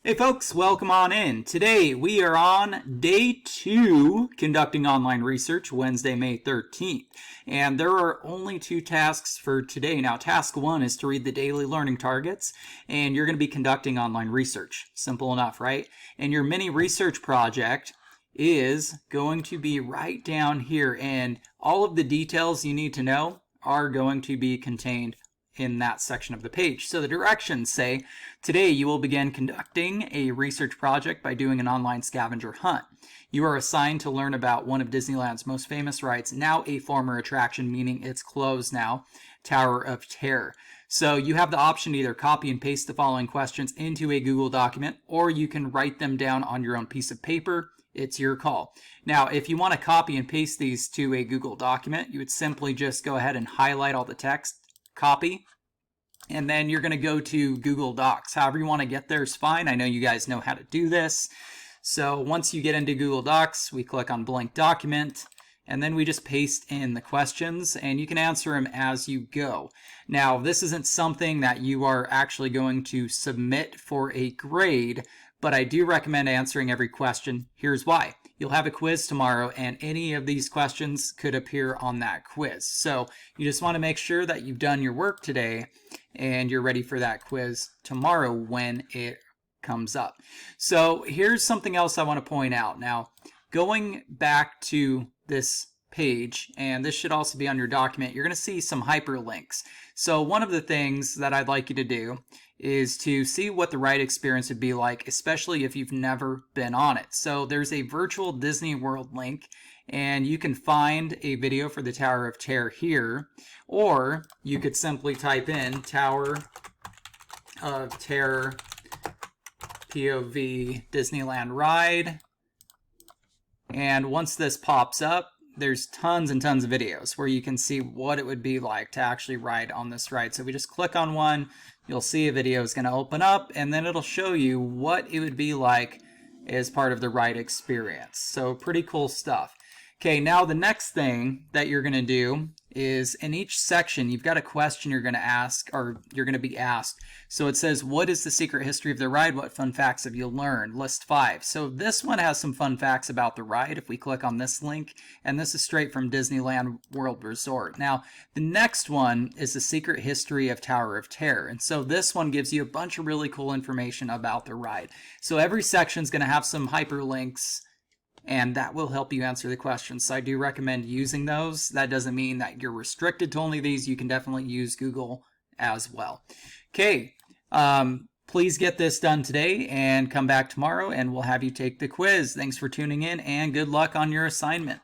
Hey folks, welcome on in. Today we are on day 2 conducting online research, Wednesday, May 13th. And there are only 2 tasks for today. Now, task 1 is to read the daily learning targets, and you're going to be conducting online research. Simple enough, right? And your mini research project is going to be right down here, and all of the details you need to know are going to be contained in that section of the page. So the directions say, today you will begin conducting a research project by doing an online scavenger hunt. You are assigned to learn about one of Disneyland's most famous rides, now a former attraction, meaning it's closed now, Tower of Terror. So you have the option to either copy and paste the following questions into a Google document, or you can write them down on your own piece of paper. It's your call. Now, if you want to copy and paste these to a Google document, you would simply just go ahead and highlight all the text, copy, and then you're going to go to Google Docs. However you want to get there is fine. I know you guys know how to do this. So once you get into Google Docs, we click on blank document, and then we just paste in the questions, and you can answer them as you go. Now, this isn't something that you are actually going to submit for a grade, but I do recommend answering every question. Here's why. You'll have a quiz tomorrow, and any of these questions could appear on that quiz. So you just want to make sure that you've done your work today and you're ready for that quiz tomorrow when it comes up. So here's something else I want to point out. Now, going back to this page, and this should also be on your document, you're going to see some hyperlinks. So one of the things that I'd like you to do is to see what the ride experience would be like, especially if you've never been on it. So there's a virtual Disney World link, and you can find a video for the Tower of Terror here, or you could simply type in Tower of Terror POV Disneyland ride, and once this pops up, there's tons and tons of videos where you can see what it would be like to actually ride on this ride. So we just click on one, you'll see a video is going to open up, and then it'll show you what it would be like as part of the ride experience. So pretty cool stuff. Okay, now the next thing that you're going to do is in each section, you've got a question you're going to ask, or you're going to be asked. So it says, what is the secret history of the ride? What fun facts have you learned? List 5. So this one has some fun facts about the ride if we click on this link, and this is straight from Disneyland World Resort. Now, the next one is the secret history of Tower of Terror. And so this one gives you a bunch of really cool information about the ride. So every section is going to have some hyperlinks, and that will help you answer the questions. So I do recommend using those. That doesn't mean that you're restricted to only these. You can definitely use Google as well. Okay, please get this done today and come back tomorrow, and we'll have you take the quiz. Thanks for tuning in, and good luck on your assignment.